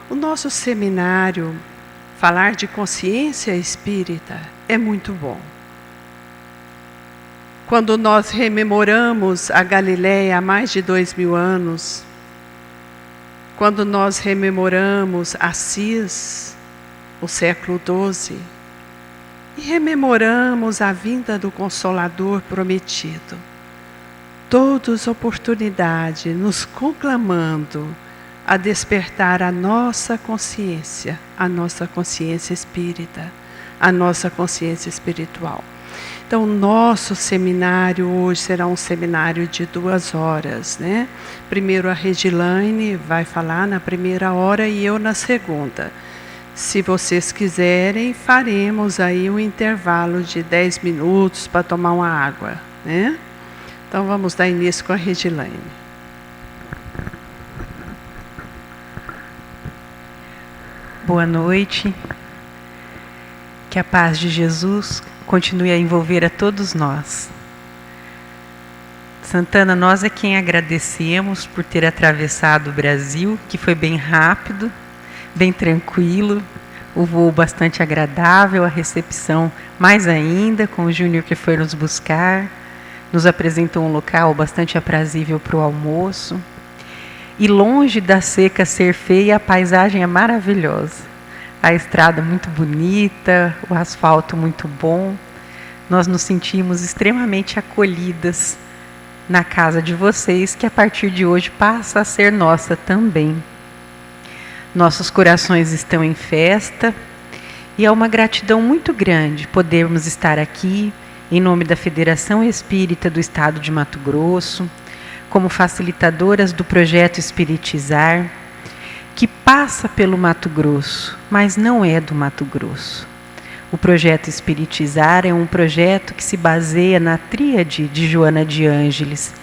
O nosso seminário, falar de consciência espírita, é muito bom. Quando nós rememoramos a Galileia há mais de 2000 anos, quando nós rememoramos Assis, o século XII, e rememoramos a vinda do Consolador prometido, todos oportunidade nos conclamando a despertar a nossa consciência espírita, a nossa consciência espiritual. Então, o nosso seminário hoje será um seminário de 2 horas, né? Primeiro a Regilane vai falar na primeira hora e eu na segunda. Se vocês quiserem, faremos aí um intervalo de 10 minutos para tomar uma água, né? Então, vamos dar início com a Regilane. Boa noite. Que a paz de Jesus continue a envolver a todos nós. Santana, nós é quem agradecemos por ter atravessado o Brasil, que foi bem rápido, bem tranquilo, o voo bastante agradável, a recepção mais ainda, com o Júnior que foi nos buscar, nos apresentou um local bastante aprazível para o almoço. E longe da seca ser feia, a paisagem é maravilhosa. A estrada muito bonita, o asfalto muito bom. Nós nos sentimos extremamente acolhidas na casa de vocês, que a partir de hoje passa a ser nossa também. Nossos corações estão em festa e é uma gratidão muito grande podermos estar aqui em nome da Federação Espírita do Estado de Mato Grosso, como facilitadoras do projeto Espiritizar, que passa pelo Mato Grosso, mas não é do Mato Grosso. O projeto Espiritizar é um projeto que se baseia na tríade de Joana de Ângeles,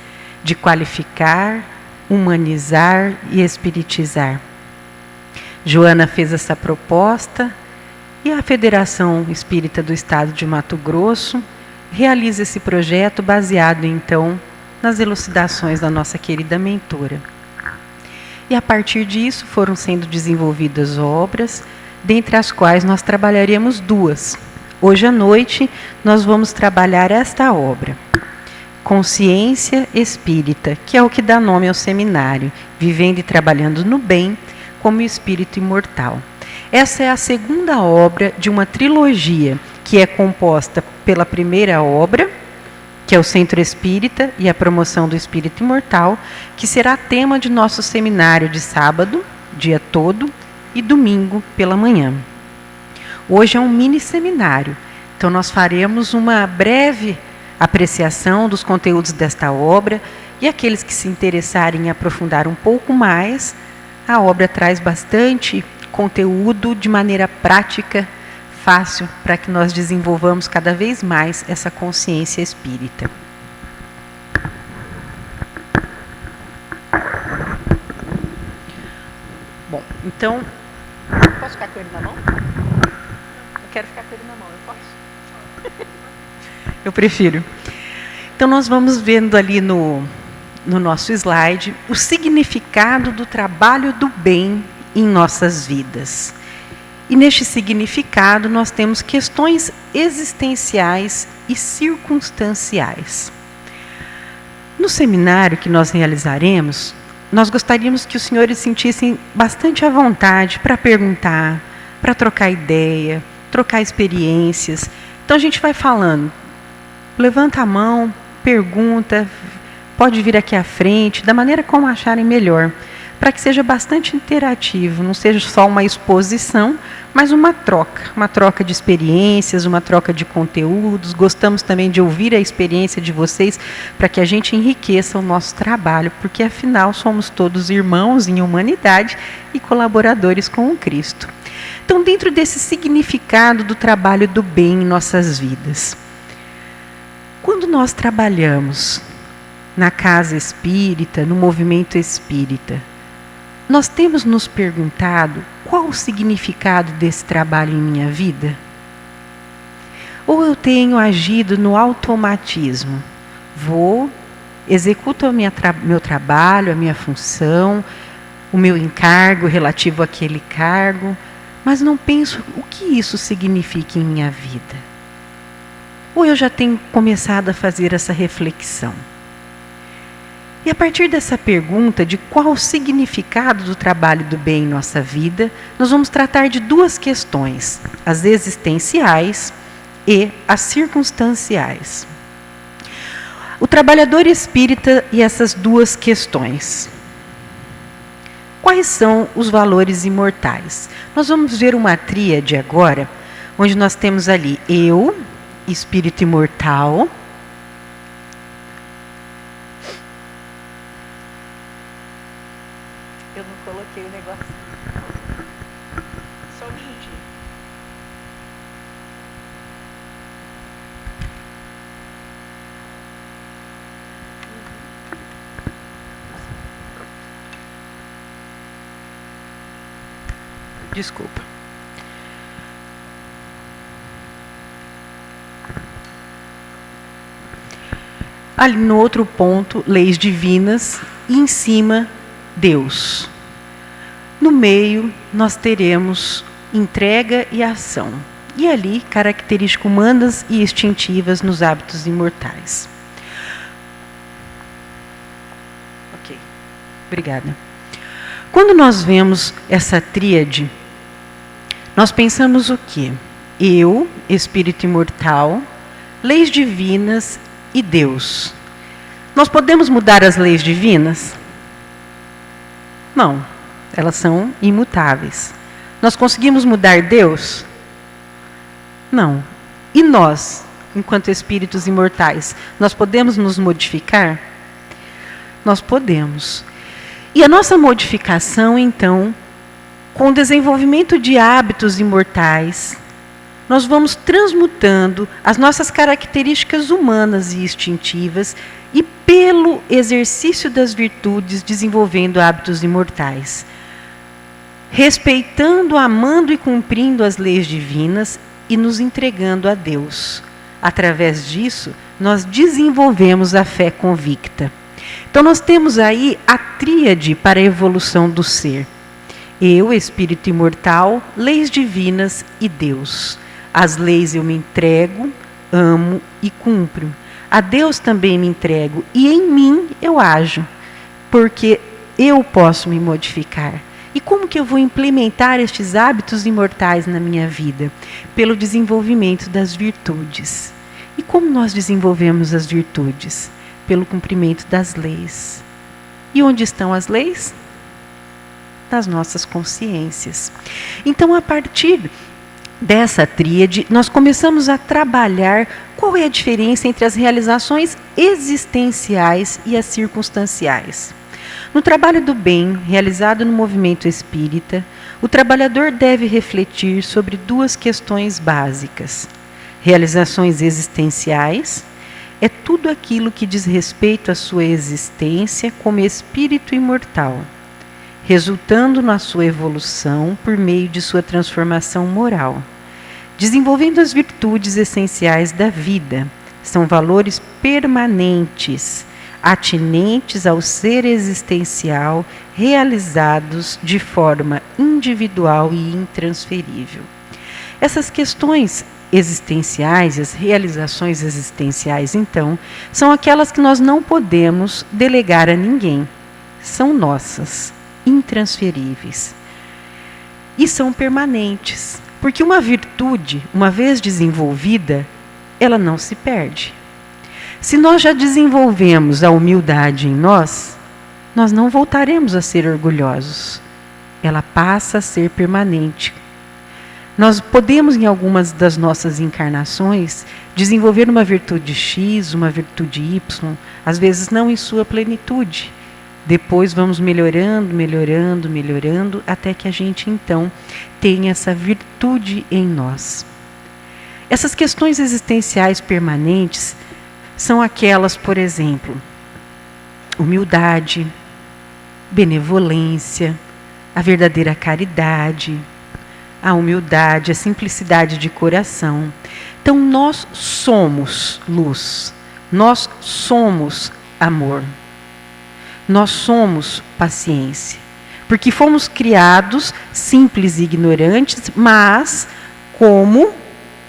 de qualificar, humanizar e espiritizar. Joana fez essa proposta e a Federação Espírita do Estado de Mato Grosso realiza esse projeto baseado, então, nas elucidações da nossa querida mentora. E a partir disso foram sendo desenvolvidas obras, dentre as quais nós trabalharemos 2. Hoje à noite nós vamos trabalhar esta obra, Consciência Espírita, que é o que dá nome ao seminário, Vivendo e Trabalhando no Bem como Espírito Imortal. Essa é a segunda obra de uma trilogia que é composta pela primeira obra, que é o Centro Espírita e a Promoção do Espírito Imortal, que será tema de nosso seminário de sábado, dia todo, e domingo pela manhã. Hoje é um mini seminário, então nós faremos uma breve apreciação dos conteúdos desta obra, e aqueles que se interessarem em aprofundar um pouco mais, a obra traz bastante conteúdo de maneira prática, fácil, para que nós desenvolvamos cada vez mais essa consciência espírita. Bom, então, posso ficar com ele na mão? Eu quero ficar com ele na mão, eu posso? Eu prefiro. Então, nós vamos vendo ali no nosso slide o significado do trabalho do bem em nossas vidas. E neste significado nós temos questões existenciais e circunstanciais. No seminário que nós realizaremos, nós gostaríamos que os senhores sentissem bastante à vontade para perguntar, para trocar ideia, trocar experiências. Então a gente vai falando, levanta a mão, pergunta, pode vir aqui à frente, da maneira como acharem melhor, para que seja bastante interativo, não seja só uma exposição, mas uma troca de experiências, uma troca de conteúdos. Gostamos também de ouvir a experiência de vocês, para que a gente enriqueça o nosso trabalho, porque afinal somos todos irmãos em humanidade e colaboradores com o Cristo. Então, dentro desse significado do trabalho do bem em nossas vidas, quando nós trabalhamos na casa espírita, no movimento espírita, nós temos nos perguntado qual o significado desse trabalho em minha vida? Ou eu tenho agido no automatismo? Executo meu trabalho, a minha função, o meu encargo relativo àquele cargo, mas não penso o que isso significa em minha vida. Ou eu já tenho começado a fazer essa reflexão? E a partir dessa pergunta de qual o significado do trabalho do bem em nossa vida, nós vamos tratar de duas questões, as existenciais e as circunstanciais. O trabalhador espírita e essas duas questões. Quais são os valores imortais? Nós vamos ver uma tríade agora, onde nós temos ali eu, espírito imortal, eu não coloquei o negócio. Só um minutinho. Desculpa. Ali no outro ponto, leis divinas, e em cima, Deus. No meio, nós teremos entrega e ação. E ali, características humanas e instintivas nos hábitos imortais. Ok, obrigada. Quando nós vemos essa tríade, nós pensamos o quê? Eu, espírito imortal, leis divinas e Deus. Nós podemos mudar as leis divinas? Não, elas são imutáveis. Nós conseguimos mudar Deus? Não. E nós, enquanto espíritos imortais, nós podemos nos modificar? Nós podemos. E a nossa modificação, então, com o desenvolvimento de hábitos imortais, nós vamos transmutando as nossas características humanas e instintivas e, pelo exercício das virtudes, desenvolvendo hábitos imortais. Respeitando, amando e cumprindo as leis divinas e nos entregando a Deus. Através disso, nós desenvolvemos a fé convicta. Então, nós temos aí a tríade para a evolução do ser. Eu, espírito imortal, leis divinas e Deus. As leis eu me entrego, amo e cumpro. A Deus também me entrego e em mim eu ajo, porque eu posso me modificar. E como que eu vou implementar estes hábitos imortais na minha vida? Pelo desenvolvimento das virtudes. E como nós desenvolvemos as virtudes? Pelo cumprimento das leis. E onde estão as leis? Nas nossas consciências. Então, a partir dessa tríade, nós começamos a trabalhar qual é a diferença entre as realizações existenciais e as circunstanciais. No trabalho do bem, realizado no movimento espírita, o trabalhador deve refletir sobre duas questões básicas. Realizações existenciais é tudo aquilo que diz respeito à sua existência como espírito imortal, resultando na sua evolução por meio de sua transformação moral. Desenvolvendo as virtudes essenciais da vida, são valores permanentes, atinentes ao ser existencial, realizados de forma individual e intransferível. Essas questões existenciais, as realizações existenciais, então, são aquelas que nós não podemos delegar a ninguém. São nossas, intransferíveis. E são permanentes, porque uma virtude, uma vez desenvolvida, ela não se perde. Se nós já desenvolvemos a humildade em nós, nós não voltaremos a ser orgulhosos. Ela passa a ser permanente. Nós podemos, em algumas das nossas encarnações, desenvolver uma virtude X, uma virtude Y, às vezes não em sua plenitude. Depois vamos melhorando, melhorando, melhorando, até que a gente, então, tenha essa virtude em nós. Essas questões existenciais permanentes são aquelas, por exemplo, humildade, benevolência, a verdadeira caridade, a humildade, a simplicidade de coração. Então, nós somos luz, nós somos amor, nós somos paciência. Porque fomos criados simples e ignorantes, mas como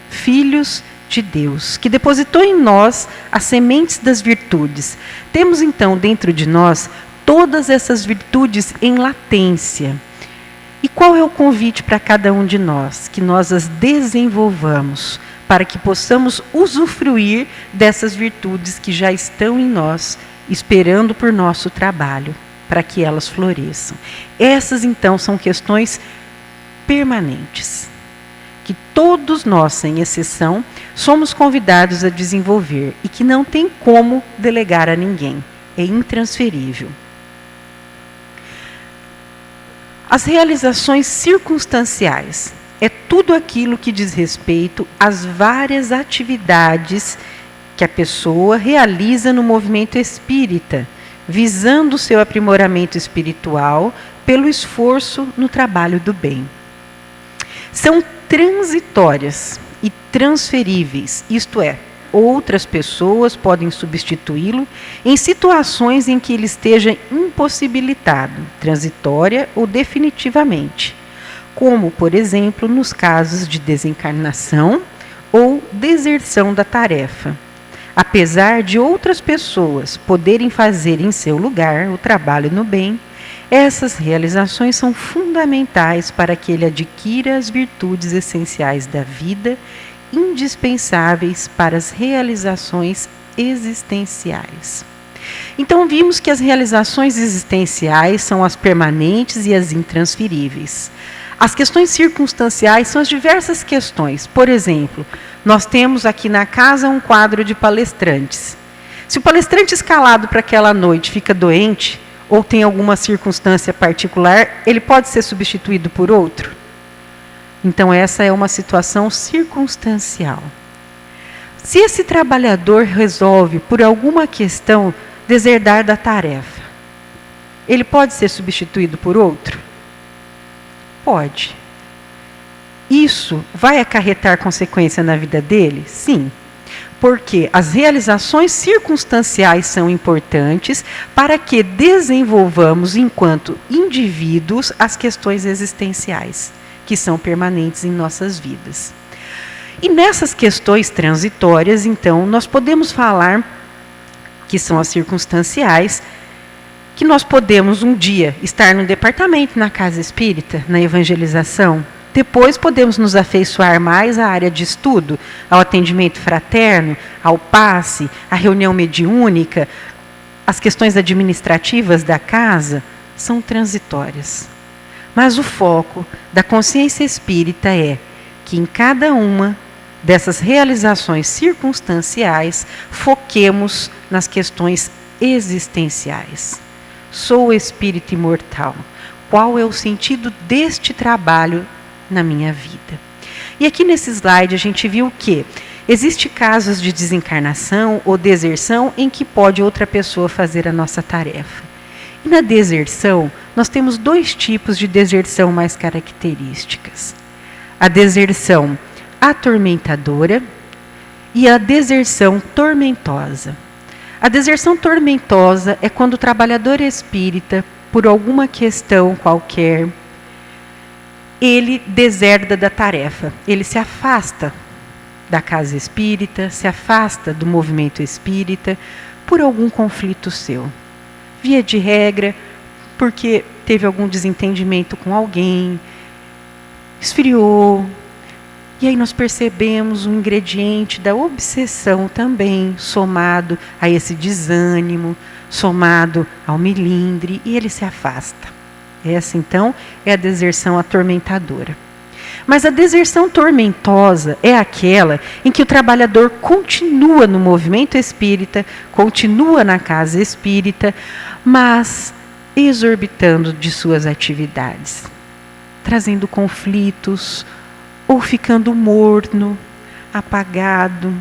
filhos de Deus, que depositou em nós as sementes das virtudes. Temos então dentro de nós todas essas virtudes em latência. E qual é o convite para cada um de nós? Que nós as desenvolvamos, para que possamos usufruir dessas virtudes que já estão em nós, esperando por nosso trabalho, para que elas floresçam. Essas então são questões permanentes, que todos nós, sem exceção, somos convidados a desenvolver e que não tem como delegar a ninguém, é intransferível. As realizações circunstanciais é tudo aquilo que diz respeito às várias atividades que a pessoa realiza no movimento espírita, visando o seu aprimoramento espiritual pelo esforço no trabalho do bem. São transitórias e transferíveis, isto é, outras pessoas podem substituí-lo em situações em que ele esteja impossibilitado, transitória ou definitivamente, como, por exemplo, nos casos de desencarnação ou deserção da tarefa. Apesar de outras pessoas poderem fazer em seu lugar o trabalho no bem, essas realizações são fundamentais para que ele adquira as virtudes essenciais da vida, indispensáveis para as realizações existenciais. Então vimos que as realizações existenciais são as permanentes e as intransferíveis. As questões circunstanciais são as diversas questões. Por exemplo, nós temos aqui na casa um quadro de palestrantes. Se o palestrante escalado para aquela noite fica doente, ou tem alguma circunstância particular, ele pode ser substituído por outro? Então essa é uma situação circunstancial. Se esse trabalhador resolve, por alguma questão, deserdar da tarefa, ele pode ser substituído por outro? Pode. Isso vai acarretar consequência na vida dele? Sim. Porque as realizações circunstanciais são importantes para que desenvolvamos, enquanto indivíduos, as questões existenciais, que são permanentes em nossas vidas. E nessas questões transitórias, então, nós podemos falar, que são as circunstanciais, que nós podemos um dia estar no departamento, na casa espírita, na evangelização. Depois podemos nos afeiçoar mais à área de estudo, ao atendimento fraterno, ao passe, à reunião mediúnica. As questões administrativas da casa são transitórias. Mas o foco da consciência espírita é que em cada uma dessas realizações circunstanciais foquemos nas questões existenciais. Sou espírito imortal. Qual é o sentido deste trabalho na minha vida? E aqui nesse slide a gente viu que existem casos de desencarnação ou deserção em que pode outra pessoa fazer a nossa tarefa. E na deserção, nós temos dois tipos de deserção mais características. A deserção atormentadora e a deserção tormentosa. A deserção tormentosa é quando o trabalhador espírita, por alguma questão qualquer, ele deserda da tarefa, ele se afasta da casa espírita, se afasta do movimento espírita por algum conflito seu. Via de regra, porque teve algum desentendimento com alguém, esfriou, e aí nós percebemos um ingrediente da obsessão também, somado a esse desânimo, somado ao melindre, e ele se afasta. Essa, então, é a deserção atormentadora. Mas a deserção tormentosa é aquela em que o trabalhador continua no movimento espírita, continua na casa espírita, mas exorbitando de suas atividades, trazendo conflitos, ou ficando morno, apagado.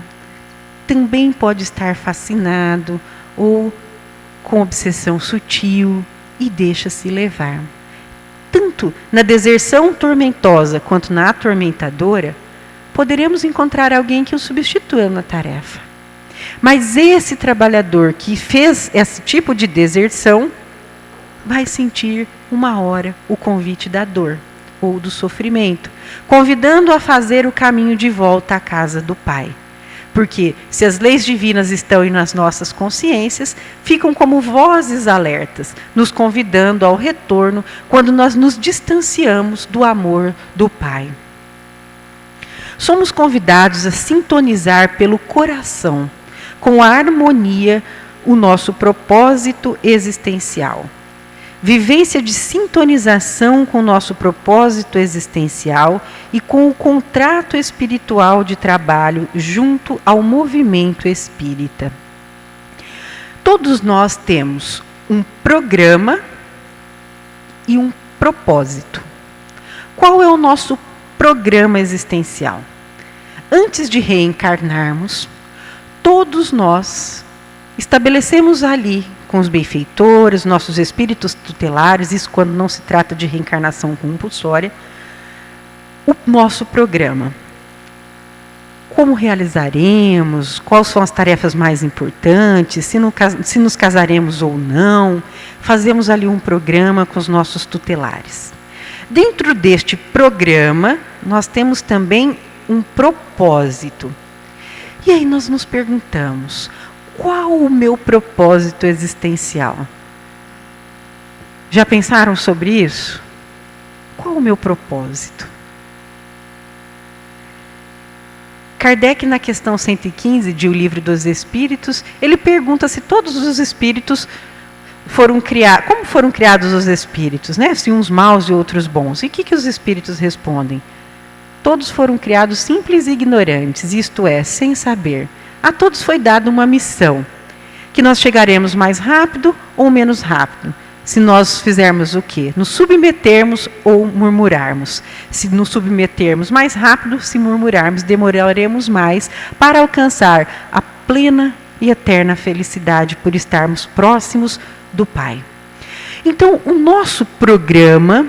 Também pode estar fascinado, ou com obsessão sutil, e deixa-se levar. Tanto na deserção tormentosa quanto na atormentadora, poderemos encontrar alguém que o substitua na tarefa. Mas esse trabalhador que fez esse tipo de deserção, vai sentir uma hora o convite da dor ou do sofrimento, convidando a fazer o caminho de volta à casa do Pai. Porque se as leis divinas estão nas nossas consciências, ficam como vozes alertas, nos convidando ao retorno quando nós nos distanciamos do amor do Pai. Somos convidados a sintonizar pelo coração, com a harmonia, o nosso propósito existencial. Vivência de sintonização com o nosso propósito existencial e com o contrato espiritual de trabalho junto ao movimento espírita. Todos nós temos um programa e um propósito. Qual é o nosso programa existencial? Antes de reencarnarmos, todos nós estabelecemos ali, com os benfeitores, nossos espíritos tutelares, isso quando não se trata de reencarnação compulsória, o nosso programa. Como realizaremos, quais são as tarefas mais importantes, se nos casaremos ou não, fazemos ali um programa com os nossos tutelares. Dentro deste programa, nós temos também um propósito. E aí nós nos perguntamos, qual o meu propósito existencial? Já pensaram sobre isso? Qual o meu propósito? Kardec, na questão 115 de O Livro dos Espíritos, ele pergunta se todos os espíritos foram criados, como foram criados os espíritos, né? Se uns maus e outros bons. E o que os espíritos respondem? Todos foram criados simples e ignorantes, isto é, sem saber. A todos foi dada uma missão, que nós chegaremos mais rápido ou menos rápido. Se nós fizermos o quê? Nos submetermos ou murmurarmos. Se nos submetermos mais rápido, se murmurarmos, demoraremos mais para alcançar a plena e eterna felicidade por estarmos próximos do Pai. Então, o nosso programa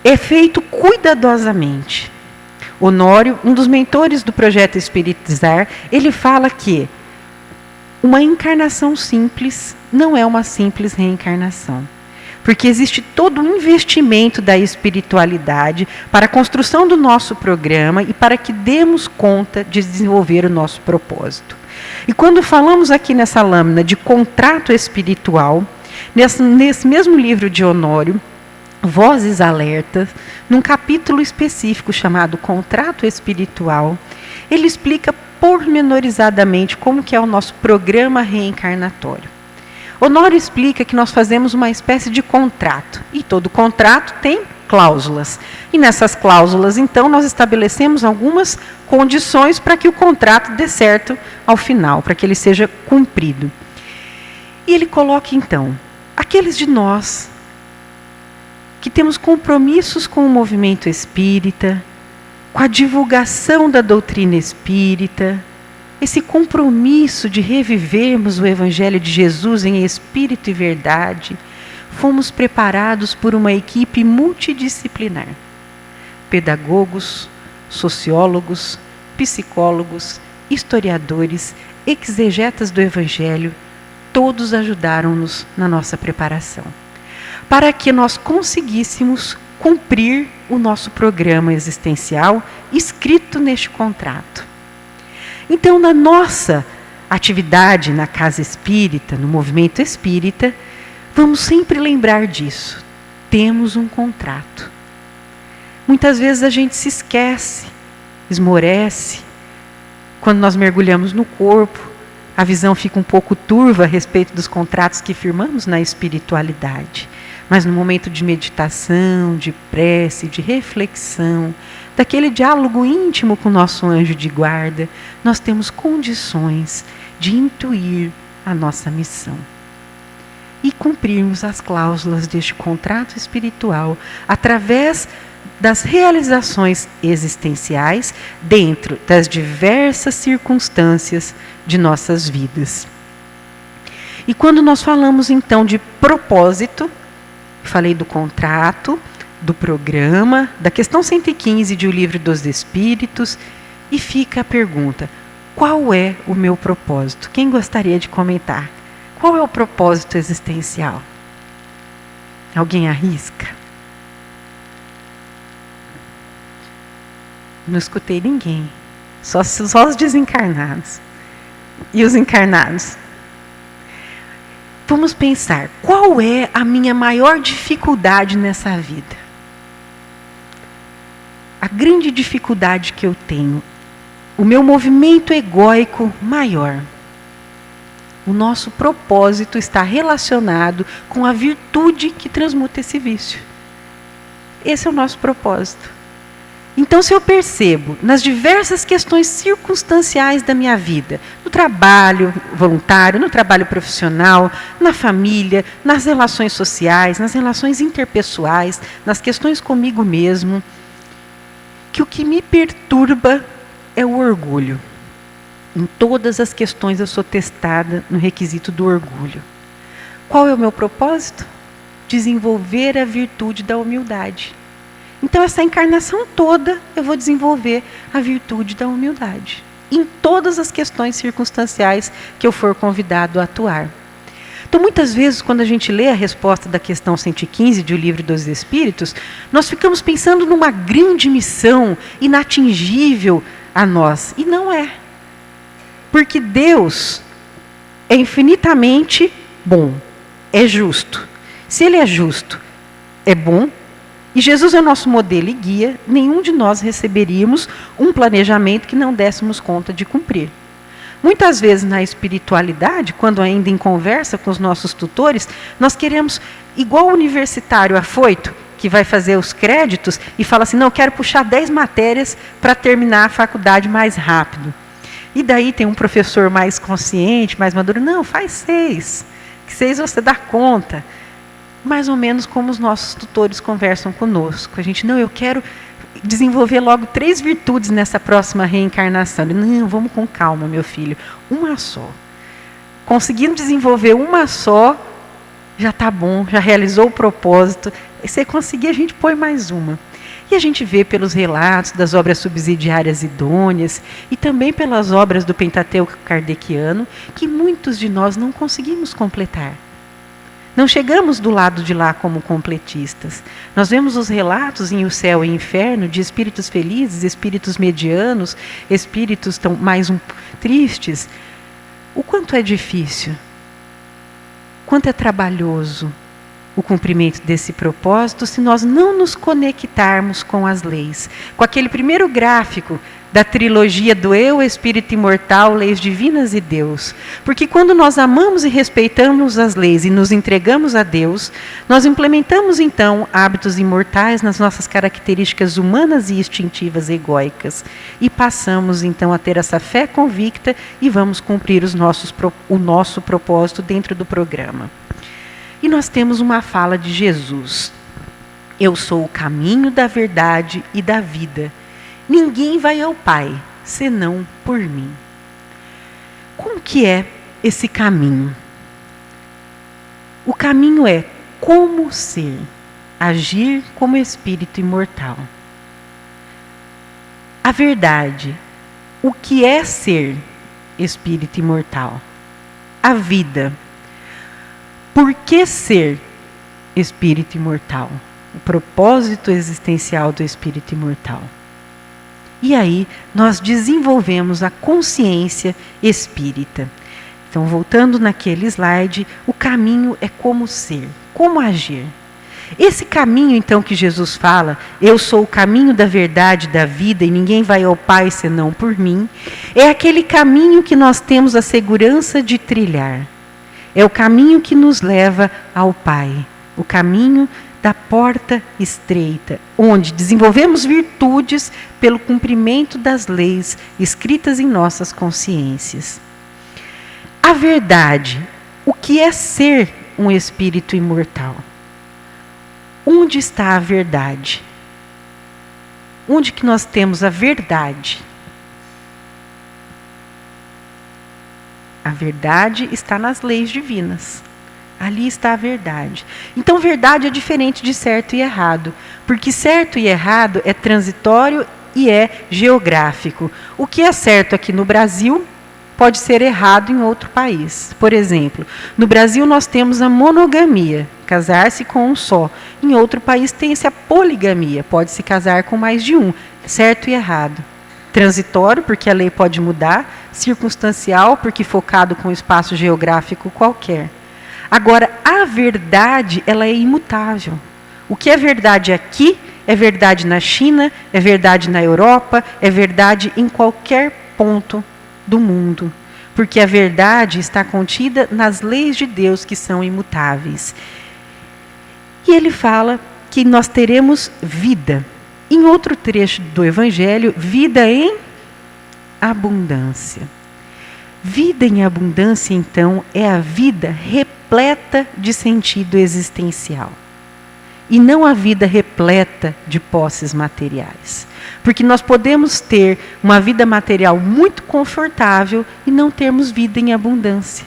é feito cuidadosamente. Honório, um dos mentores do projeto Espiritizar, ele fala que uma encarnação simples não é uma simples reencarnação. Porque existe todo um investimento da espiritualidade para a construção do nosso programa e para que demos conta de desenvolver o nosso propósito. E quando falamos aqui nessa lâmina de contrato espiritual, nesse mesmo livro de Honório, Vozes Alertas, num capítulo específico chamado Contrato Espiritual, ele explica pormenorizadamente como que é o nosso programa reencarnatório. Honório explica que nós fazemos uma espécie de contrato, e todo contrato tem cláusulas. E nessas cláusulas, então, nós estabelecemos algumas condições para que o contrato dê certo ao final, para que ele seja cumprido. E ele coloca, então, aqueles de nós que temos compromissos com o movimento espírita, com a divulgação da doutrina espírita, esse compromisso de revivermos o Evangelho de Jesus em espírito e verdade, fomos preparados por uma equipe multidisciplinar. Pedagogos, sociólogos, psicólogos, historiadores, exegetas do Evangelho, todos ajudaram-nos na nossa preparação, para que nós conseguíssemos cumprir o nosso programa existencial escrito neste contrato. Então, na nossa atividade na casa espírita, no movimento espírita, vamos sempre lembrar disso. Temos um contrato. Muitas vezes a gente se esquece, esmorece. Quando nós mergulhamos no corpo, a visão fica um pouco turva a respeito dos contratos que firmamos na espiritualidade. Mas no momento de meditação, de prece, de reflexão, daquele diálogo íntimo com o nosso anjo de guarda, nós temos condições de intuir a nossa missão e cumprirmos as cláusulas deste contrato espiritual através das realizações existenciais dentro das diversas circunstâncias de nossas vidas. E quando nós falamos então de propósito, falei do contrato, do programa, da questão 115 de O Livro dos Espíritos, e fica a pergunta, qual é o meu propósito? Quem gostaria de comentar? Qual é o propósito existencial? Alguém arrisca? Não escutei ninguém. Só os desencarnados. E os encarnados? Vamos pensar, qual é a minha maior dificuldade nessa vida? A grande dificuldade que eu tenho, o meu movimento egóico maior. O nosso propósito está relacionado com a virtude que transmuta esse vício. Esse é o nosso propósito. Então, se eu percebo nas diversas questões circunstanciais da minha vida, no trabalho voluntário, no trabalho profissional, na família, nas relações sociais, nas relações interpessoais, nas questões comigo mesmo, que o que me perturba é o orgulho. Em todas as questões eu sou testada no requisito do orgulho. Qual é o meu propósito? Desenvolver a virtude da humildade. Então, essa encarnação toda, eu vou desenvolver a virtude da humildade. Em todas as questões circunstanciais que eu for convidado a atuar. Então, muitas vezes, quando a gente lê a resposta da questão 115 de O Livro dos Espíritos, nós ficamos pensando numa grande missão inatingível a nós. E não é. Porque Deus é infinitamente bom, é justo. Se Ele é justo, é bom, e Jesus é o nosso modelo e guia, nenhum de nós receberíamos um planejamento que não dessemos conta de cumprir. Muitas vezes na espiritualidade, quando ainda em conversa com os nossos tutores, nós queremos, igual o universitário afoito, que vai fazer os créditos e fala assim, não, eu quero puxar 10 matérias para terminar a faculdade mais rápido. E daí tem um professor mais consciente, mais maduro, não, faz 6, que 6 você dá conta. Mais ou menos como os nossos tutores conversam conosco. A gente, não, eu quero desenvolver logo 3 virtudes nessa próxima reencarnação. Não, vamos com calma, meu filho, uma só. Conseguindo desenvolver uma só, já está bom, já realizou o propósito. E se conseguir, a gente põe mais uma. E a gente vê pelos relatos das obras subsidiárias idôneas e também pelas obras do Pentateuco kardeciano, que muitos de nós não conseguimos completar. Não chegamos do lado de lá como completistas. Nós vemos os relatos em O Céu e o Inferno de espíritos felizes, espíritos medianos, espíritos mais tristes. O quanto é difícil, quanto é trabalhoso o cumprimento desse propósito se nós não nos conectarmos com as leis. Com aquele primeiro gráfico da trilogia do Eu, Espírito Imortal, Leis Divinas e Deus. Porque quando nós amamos e respeitamos as leis e nos entregamos a Deus, nós implementamos então hábitos imortais nas nossas características humanas e instintivas egóicas. E passamos então a ter essa fé convicta e vamos cumprir o nosso propósito dentro do programa. E nós temos uma fala de Jesus. Eu sou o caminho da verdade e da vida. Ninguém vai ao Pai, senão por mim. Como que é esse caminho? O caminho é como ser, agir como espírito imortal. A verdade, o que é ser espírito imortal? A vida. Por que ser espírito imortal? O propósito existencial do espírito imortal. E aí nós desenvolvemos a consciência espírita. Então, voltando naquele slide, o caminho é como ser, como agir. Esse caminho, então, que Jesus fala, eu sou o caminho da verdade, da vida, e ninguém vai ao Pai senão por mim, é aquele caminho que nós temos a segurança de trilhar. É o caminho que nos leva ao Pai, o caminho da porta estreita, onde desenvolvemos virtudes pelo cumprimento das leis escritas em nossas consciências. A verdade, o que é ser um espírito imortal? Onde está a verdade? Onde que nós temos a verdade? A verdade está nas leis divinas. Ali está a verdade. Então, verdade é diferente de certo e errado, porque certo e errado é transitório e é geográfico. O que é certo aqui no Brasil pode ser errado em outro país. Por exemplo, no Brasil nós temos a monogamia, casar-se com um só. Em outro país tem-se a poligamia, pode se casar com mais de um, certo e errado. Transitório, porque a lei pode mudar, circunstancial, porque focado com um espaço geográfico qualquer. Agora, a verdade, ela é imutável. O que é verdade aqui, é verdade na China, é verdade na Europa, é verdade em qualquer ponto do mundo. Porque a verdade está contida nas leis de Deus, que são imutáveis. E ele fala que nós teremos vida. Em outro trecho do Evangelho, vida em abundância. Vida em abundância, então, é a vida repleta de sentido existencial. E não a vida repleta de posses materiais. Porque nós podemos ter uma vida material muito confortável e não termos vida em abundância.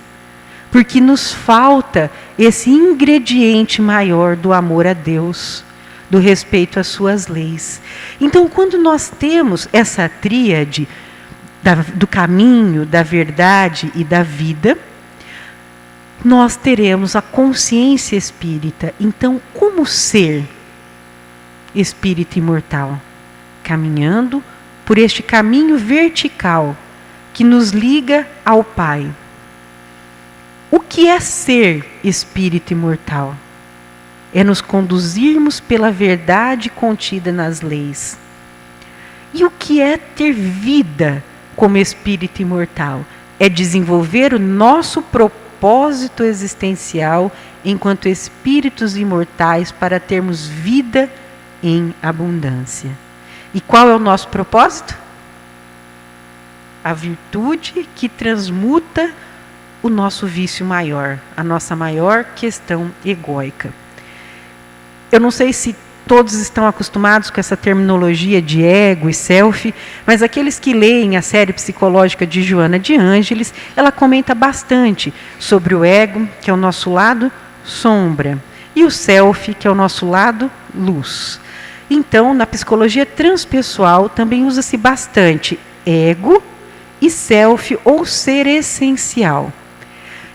Porque nos falta esse ingrediente maior do amor a Deus, do respeito às suas leis. Então, quando nós temos essa tríade do caminho, da verdade e da vida, nós teremos a consciência espírita. Então, como ser espírito imortal? Caminhando por este caminho vertical que nos liga ao Pai. O que é ser espírito imortal? É nos conduzirmos pela verdade contida nas leis. E o que é ter vida como espírito imortal? É desenvolver o nosso propósito existencial enquanto espíritos imortais para termos vida em abundância. E qual é o nosso propósito? A virtude que transmuta o nosso vício maior, a nossa maior questão egóica. Eu não sei se todos estão acostumados com essa terminologia de ego e self, mas aqueles que leem a série psicológica de Joana de Ângeles, ela comenta bastante sobre o ego, que é o nosso lado sombra, e o self, que é o nosso lado luz. Então, na psicologia transpessoal, também usa-se bastante ego e self, ou ser essencial.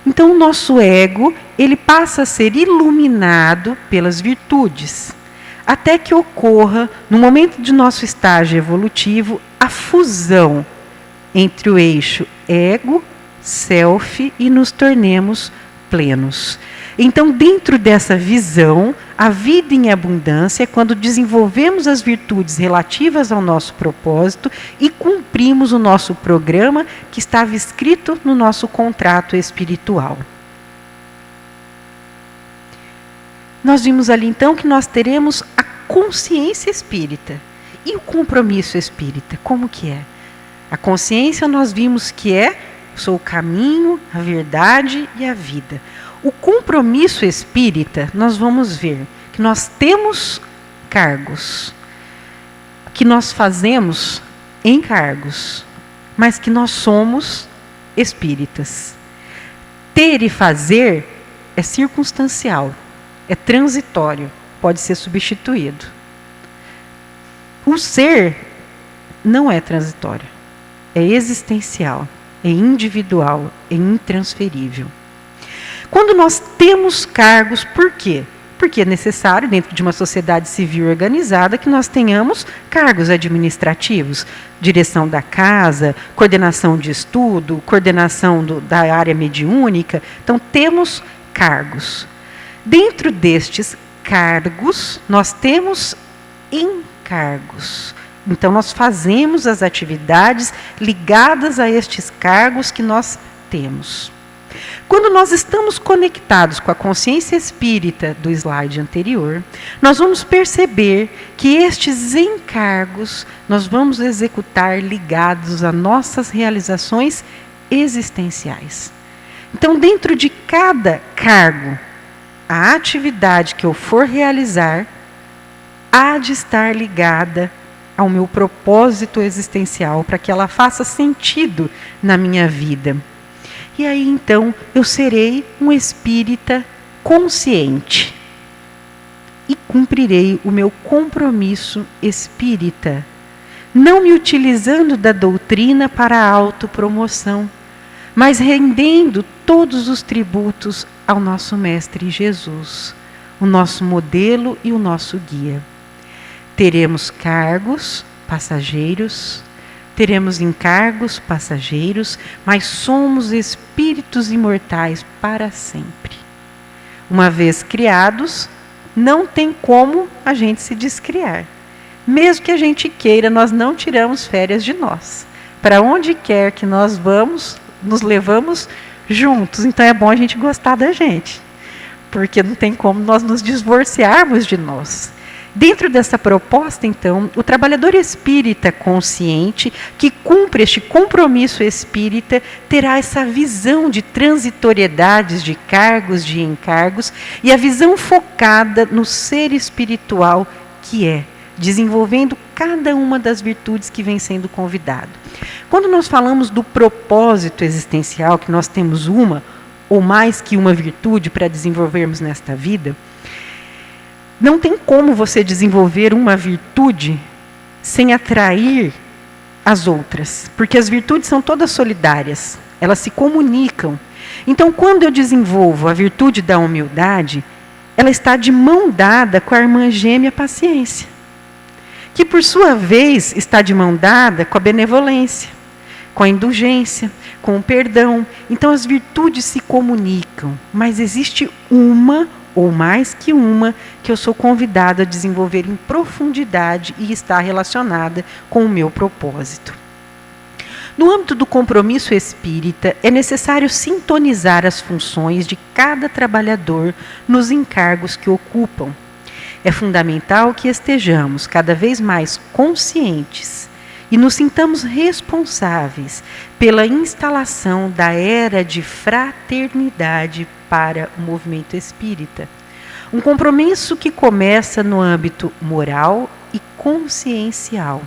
Então, o nosso ego, ele passa a ser iluminado pelas virtudes, até que ocorra, no momento de nosso estágio evolutivo, a fusão entre o eixo ego, self, e nos tornemos plenos. Então, dentro dessa visão, a vida em abundância é quando desenvolvemos as virtudes relativas ao nosso propósito e cumprimos o nosso programa que estava escrito no nosso contrato espiritual. Nós vimos ali então que nós teremos a consciência espírita. E o compromisso espírita, como que é? A consciência nós vimos que sou o caminho, a verdade e a vida. O compromisso espírita, nós vamos ver que nós temos cargos, que nós fazemos encargos, mas que nós somos espíritas. Ter e fazer é circunstancial, é transitório, pode ser substituído. O ser não é transitório, é existencial, é individual, é intransferível. Quando nós temos cargos, por quê? Porque é necessário, dentro de uma sociedade civil organizada, que nós tenhamos cargos administrativos, direção da casa, coordenação de estudo, coordenação da área mediúnica. Então, temos cargos. Dentro destes cargos, nós temos encargos. Então, nós fazemos as atividades ligadas a estes cargos que nós temos. Quando nós estamos conectados com a consciência espírita do slide anterior, nós vamos perceber que estes encargos nós vamos executar ligados a nossas realizações existenciais. Então, dentro de cada cargo, a atividade que eu for realizar há de estar ligada ao meu propósito existencial, para que ela faça sentido na minha vida. E aí, então, eu serei um espírita consciente e cumprirei o meu compromisso espírita, não me utilizando da doutrina para a autopromoção, mas rendendo todos os tributos ao nosso Mestre Jesus, o nosso modelo e o nosso guia. Teremos cargos, passageiros, teremos encargos, passageiros, mas somos espíritos imortais para sempre. Uma vez criados, não tem como a gente se descriar. Mesmo que a gente queira, nós não tiramos férias de nós. Para onde quer que nós vamos, nos levamos juntos. Então é bom a gente gostar da gente, porque não tem como nós nos divorciarmos de nós. Dentro dessa proposta, então, o trabalhador espírita consciente, que cumpre este compromisso espírita, terá essa visão de transitoriedades de cargos, de encargos, e a visão focada no ser espiritual que é, desenvolvendo cada uma das virtudes que vem sendo convidado. Quando nós falamos do propósito existencial, que nós temos uma ou mais que uma virtude para desenvolvermos nesta vida, não tem como você desenvolver uma virtude sem atrair as outras, porque as virtudes são todas solidárias, elas se comunicam. Então, quando eu desenvolvo a virtude da humildade, ela está de mão dada com a irmã gêmea paciência, que por sua vez está de mão dada com a benevolência, com a indulgência, com o perdão. Então as virtudes se comunicam, mas existe uma ou mais que uma que eu sou convidada a desenvolver em profundidade e está relacionada com o meu propósito. No âmbito do compromisso espírita, é necessário sintonizar as funções de cada trabalhador nos encargos que ocupam. É fundamental que estejamos cada vez mais conscientes e nos sintamos responsáveis pela instalação da era de fraternidade para o movimento espírita. Um compromisso que começa no âmbito moral e consciencial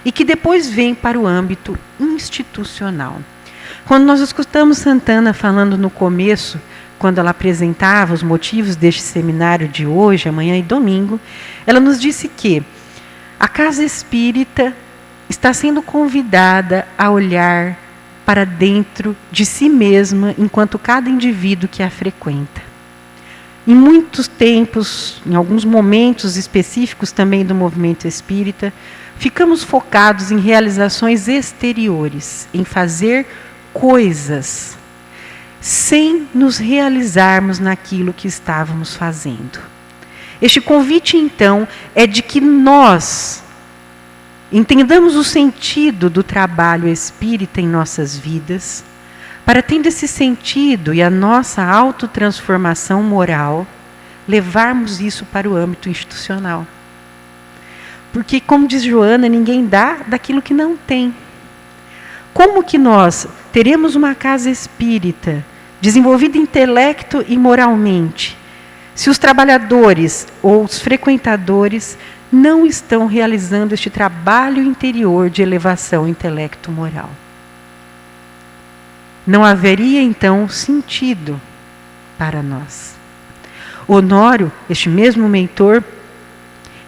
e que depois vem para o âmbito institucional. Quando nós escutamos Santana falando no começo, quando ela apresentava os motivos deste seminário de hoje, amanhã e domingo, ela nos disse que a Casa Espírita está sendo convidada a olhar para dentro de si mesma enquanto cada indivíduo que a frequenta. Em muitos tempos, em alguns momentos específicos também do movimento espírita, ficamos focados em realizações exteriores, em fazer coisas, sem nos realizarmos naquilo que estávamos fazendo. Este convite, então, é de que nós entendamos o sentido do trabalho espírita em nossas vidas, para, tendo esse sentido e a nossa autotransformação moral, levarmos isso para o âmbito institucional. Porque, como diz Joana, ninguém dá daquilo que não tem. Como que nós teremos uma casa espírita desenvolvida intelecto e moralmente, se os trabalhadores ou os frequentadores não estão realizando este trabalho interior de elevação intelecto-moral? Não haveria, então, sentido para nós. Honório, este mesmo mentor,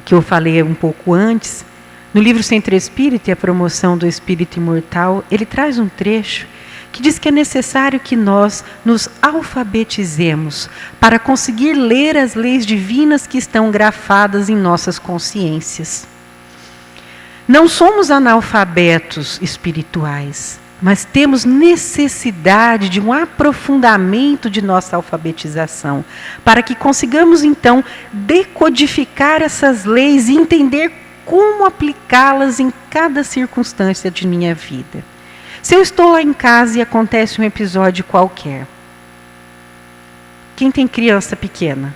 que eu falei um pouco antes, no livro Centro Espírita e a Promoção do Espírito Imortal, ele traz um trecho que diz que é necessário que nós nos alfabetizemos para conseguir ler as leis divinas que estão grafadas em nossas consciências. Não somos analfabetos espirituais, mas temos necessidade de um aprofundamento de nossa alfabetização, para que consigamos então decodificar essas leis e entender como aplicá-las em cada circunstância de minha vida. Se eu estou lá em casa e acontece um episódio qualquer, quem tem criança pequena?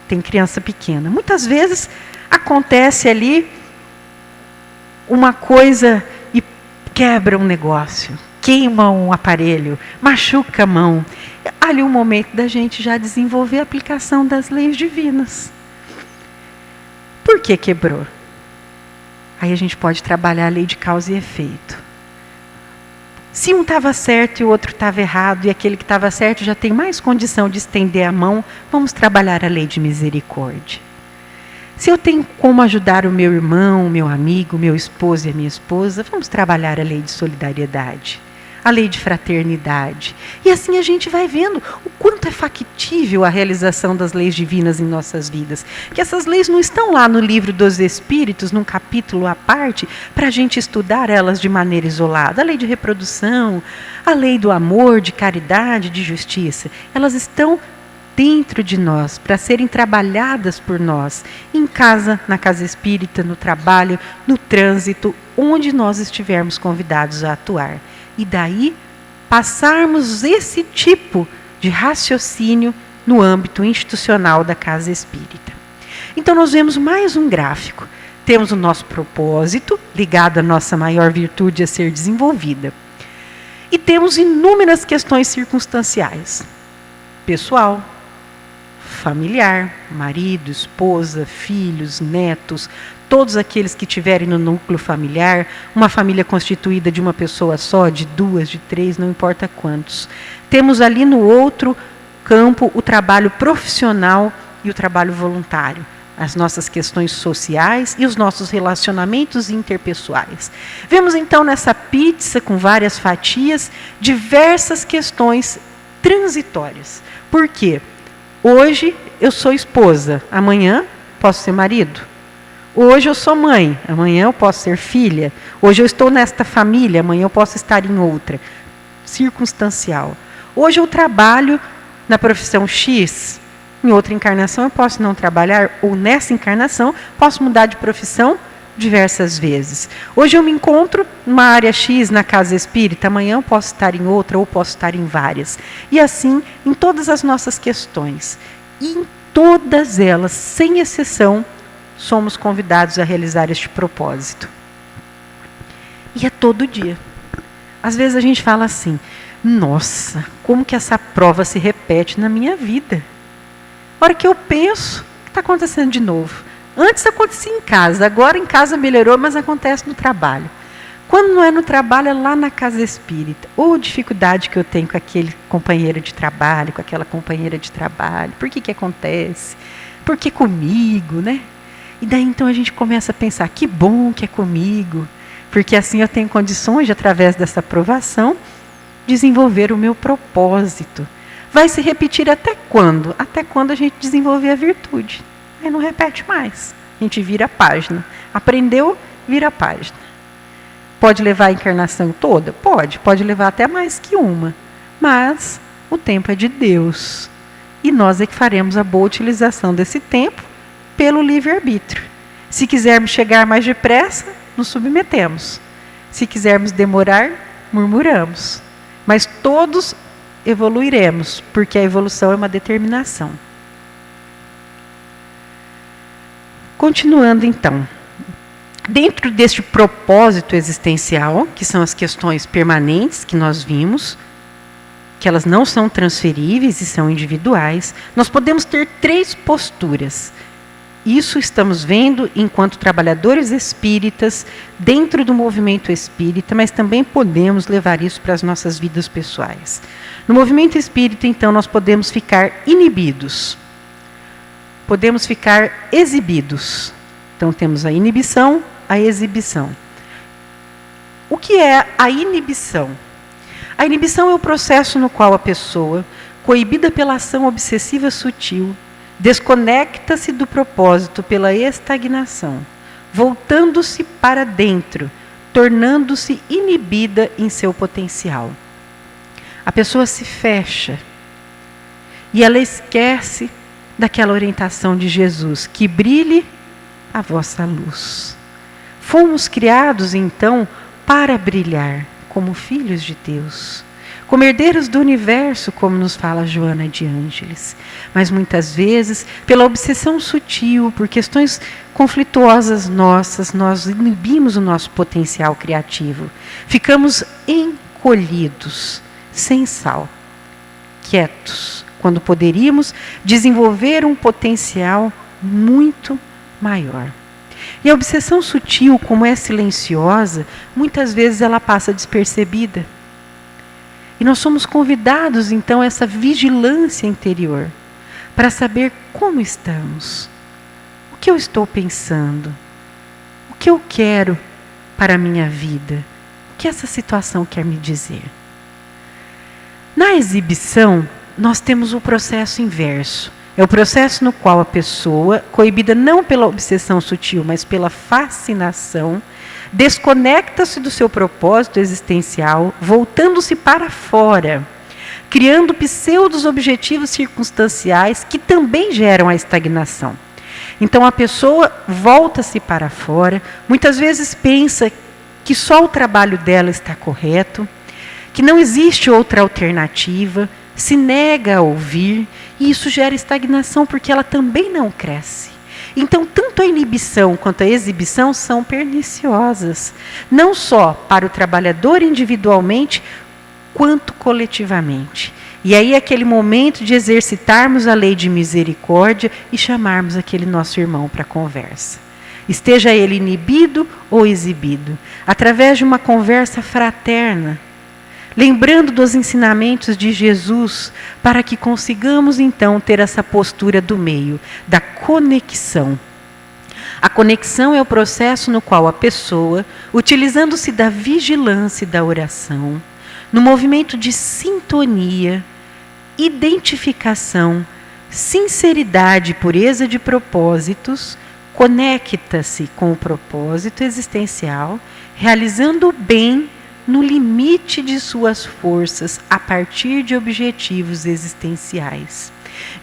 Tem criança pequena. Muitas vezes acontece ali uma coisa e quebra um negócio, queima um aparelho, machuca a mão. Ali é o momento da gente já desenvolver a aplicação das leis divinas. Por que quebrou? Aí a gente pode trabalhar a lei de causa e efeito. Se um estava certo e o outro estava errado, e aquele que estava certo já tem mais condição de estender a mão, vamos trabalhar a lei de misericórdia. Se eu tenho como ajudar o meu irmão, o meu amigo, o meu esposo e a minha esposa, vamos trabalhar a lei de solidariedade, a lei de fraternidade. E assim a gente vai vendo o quanto é factível a realização das leis divinas em nossas vidas. Que essas leis não estão lá no livro dos Espíritos, num capítulo à parte, para a gente estudar elas de maneira isolada. A lei de reprodução, a lei do amor, de caridade, de justiça. Elas estão dentro de nós, para serem trabalhadas por nós, em casa, na casa espírita, no trabalho, no trânsito, onde nós estivermos convidados a atuar. E daí, passarmos esse tipo de raciocínio no âmbito institucional da casa espírita. Então, nós vemos mais um gráfico. Temos o nosso propósito, ligado à nossa maior virtude a ser desenvolvida. E temos inúmeras questões circunstanciais. Pessoal, familiar, marido, esposa, filhos, netos, todos aqueles que tiverem no núcleo familiar, uma família constituída de uma pessoa só, de duas, de três, não importa quantos. Temos ali no outro campo o trabalho profissional e o trabalho voluntário, as nossas questões sociais e os nossos relacionamentos interpessoais. Vemos então nessa pizza com várias fatias, diversas questões transitórias. Por quê? Hoje eu sou esposa, amanhã posso ser marido. Hoje eu sou mãe, amanhã eu posso ser filha. Hoje eu estou nesta família, amanhã eu posso estar em outra. Circunstancial. Hoje eu trabalho na profissão X, em outra encarnação eu posso não trabalhar, ou nessa encarnação posso mudar de profissão diversas vezes. Hoje eu me encontro numa área X na casa espírita, amanhã eu posso estar em outra ou posso estar em várias. E assim, em todas as nossas questões. E em todas elas, sem exceção, somos convidados a realizar este propósito. E é todo dia. Às vezes a gente fala assim, nossa, como que essa prova se repete na minha vida? A hora que eu penso, o que está acontecendo de novo? Antes acontecia em casa, agora em casa melhorou, mas acontece no trabalho. Quando não é no trabalho, é lá na casa espírita. Ou dificuldade que eu tenho com aquele companheiro de trabalho, com aquela companheira de trabalho. Por que acontece? Por que comigo, né? E daí então a gente começa a pensar, que bom que é comigo, porque assim eu tenho condições de, através dessa aprovação, desenvolver o meu propósito. Vai se repetir até quando? Até quando a gente desenvolver a virtude. Aí não repete mais. A gente vira a página. Aprendeu, vira a página. Pode levar a encarnação toda? Pode levar até mais que uma. Mas o tempo é de Deus. E nós é que faremos a boa utilização desse tempo pelo livre-arbítrio. Se quisermos chegar mais depressa, nos submetemos. Se quisermos demorar, murmuramos. Mas todos evoluiremos, porque a evolução é uma determinação. Continuando então. Dentro deste propósito existencial, que são as questões permanentes que nós vimos, que elas não são transferíveis e são individuais, nós podemos ter 3 posturas. Isso estamos vendo enquanto trabalhadores espíritas, dentro do movimento espírita, mas também podemos levar isso para as nossas vidas pessoais. No movimento espírita, então, nós podemos ficar inibidos. Podemos ficar exibidos. Então, temos a inibição, a exibição. O que é a inibição? A inibição é o processo no qual a pessoa, coibida pela ação obsessiva sutil, desconecta-se do propósito pela estagnação, voltando-se para dentro, tornando-se inibida em seu potencial. A pessoa se fecha e ela esquece daquela orientação de Jesus, que brilhe a vossa luz. Fomos criados, então, para brilhar como filhos de Deus, como herdeiros do universo, como nos fala Joana de Ângeles. Mas muitas vezes, pela obsessão sutil, por questões conflituosas nossas, nós inibimos o nosso potencial criativo. Ficamos encolhidos, sem sal, quietos, quando poderíamos desenvolver um potencial muito maior. E a obsessão sutil, como é silenciosa, muitas vezes ela passa despercebida. E nós somos convidados, então, a essa vigilância interior, para saber como estamos. O que eu estou pensando? O que eu quero para a minha vida? O que essa situação quer me dizer? Na exibição, nós temos o processo inverso. É o processo no qual a pessoa, coibida não pela obsessão sutil, mas pela fascinação, desconecta-se do seu propósito existencial, voltando-se para fora, criando pseudos objetivos circunstanciais que também geram a estagnação. Então a pessoa volta-se para fora, muitas vezes pensa que só o trabalho dela está correto, que não existe outra alternativa, se nega a ouvir, e isso gera estagnação porque ela também não cresce. Então, tanto a inibição quanto a exibição são perniciosas, não só para o trabalhador individualmente, quanto coletivamente. E aí é aquele momento de exercitarmos a lei de misericórdia e chamarmos aquele nosso irmão para a conversa. Esteja ele inibido ou exibido, através de uma conversa fraterna, lembrando dos ensinamentos de Jesus, para que consigamos então ter essa postura do meio, da conexão. A conexão é o processo no qual a pessoa, utilizando-se da vigilância e da oração, no movimento de sintonia, identificação, sinceridade e pureza de propósitos, conecta-se com o propósito existencial, realizando o bem no limite de suas forças, a partir de objetivos existenciais.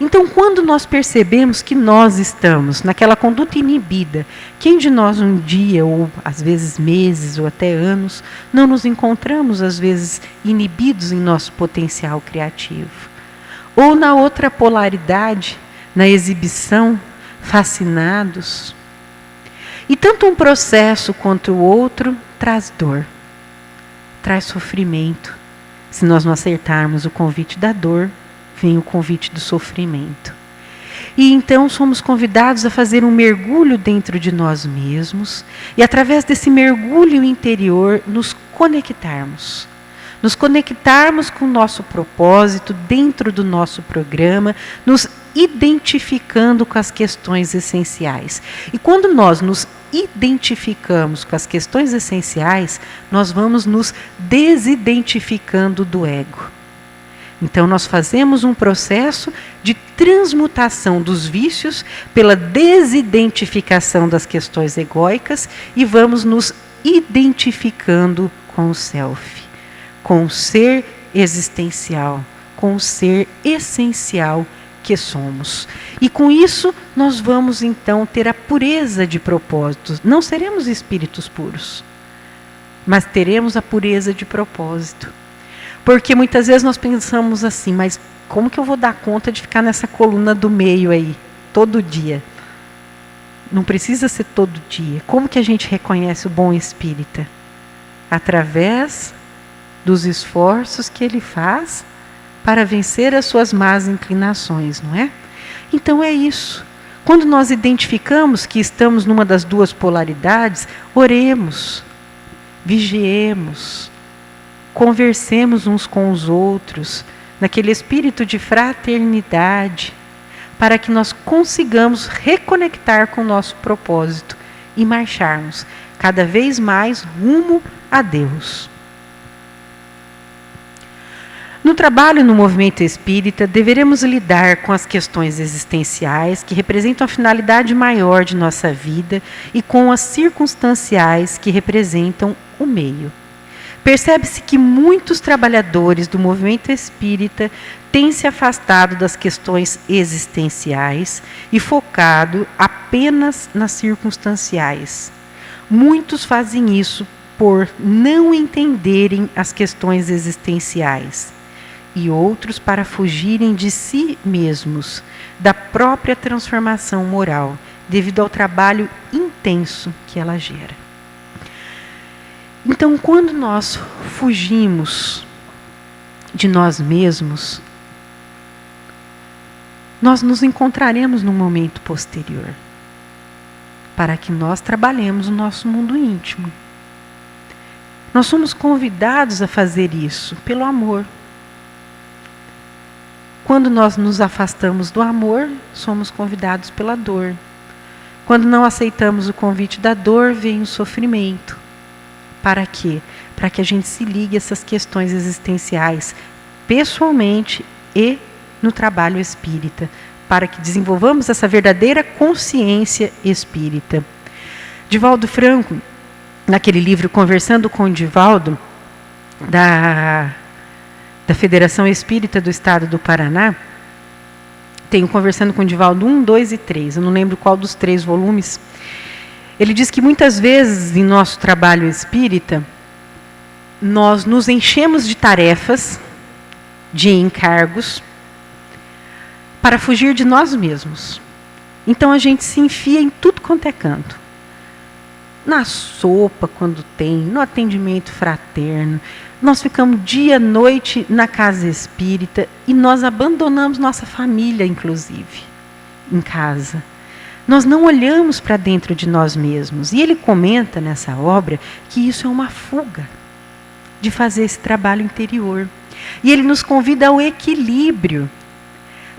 Então, quando nós percebemos que nós estamos naquela conduta inibida, quem de nós um dia, ou às vezes meses, ou até anos, não nos encontramos às vezes inibidos em nosso potencial criativo? Ou na outra polaridade, na exibição, fascinados. E tanto um processo quanto o outro traz dor, traz sofrimento. Se nós não acertarmos o convite da dor, vem o convite do sofrimento. E então somos convidados a fazer um mergulho dentro de nós mesmos e através desse mergulho interior nos conectarmos. Nos conectarmos com o nosso propósito dentro do nosso programa, nos identificando com as questões essenciais. E quando nós nos identificamos com as questões essenciais, nós vamos nos desidentificando do ego. Então nós fazemos um processo de transmutação dos vícios pela desidentificação das questões egóicas e vamos nos identificando com o self, com o ser existencial, com o ser essencial que somos. E com isso nós vamos então ter a pureza de propósitos. Não seremos espíritos puros, mas teremos a pureza de propósito. Porque muitas vezes nós pensamos assim, mas como que eu vou dar conta de ficar nessa coluna do meio aí, todo dia? Não precisa ser todo dia. Como que a gente reconhece o bom espírita? Através dos esforços que ele faz para vencer as suas más inclinações, não é? Então é isso. Quando nós identificamos que estamos numa das duas polaridades, oremos, vigiemos, conversemos uns com os outros, naquele espírito de fraternidade, para que nós consigamos reconectar com o nosso propósito e marcharmos cada vez mais rumo a Deus. No trabalho no movimento espírita, deveremos lidar com as questões existenciais que representam a finalidade maior de nossa vida e com as circunstanciais que representam o meio. Percebe-se que muitos trabalhadores do movimento espírita têm se afastado das questões existenciais e focado apenas nas circunstanciais. Muitos fazem isso por não entenderem as questões existenciais e outros para fugirem de si mesmos, da própria transformação moral, devido ao trabalho intenso que ela gera. Então, quando nós fugimos de nós mesmos, nós nos encontraremos num momento posterior, para que nós trabalhemos o nosso mundo íntimo. Nós somos convidados a fazer isso pelo amor. Quando nós nos afastamos do amor, somos convidados pela dor. Quando não aceitamos o convite da dor, vem o sofrimento. Para quê? Para que a gente se ligue a essas questões existenciais, pessoalmente e no trabalho espírita, para que desenvolvamos essa verdadeira consciência espírita. Divaldo Franco, naquele livro Conversando com Divaldo, da Federação Espírita do Estado do Paraná, tem o Conversando com Divaldo 1, 2 e 3, eu não lembro qual dos 3 volumes. Ele diz que muitas vezes em nosso trabalho espírita, nós nos enchemos de tarefas, de encargos, para fugir de nós mesmos. Então a gente se enfia em tudo quanto é canto. Na sopa, quando tem, no atendimento fraterno. Nós ficamos dia e noite na casa espírita e nós abandonamos nossa família, inclusive, em casa. Nós não olhamos para dentro de nós mesmos. E ele comenta nessa obra que isso é uma fuga de fazer esse trabalho interior. E ele nos convida ao equilíbrio,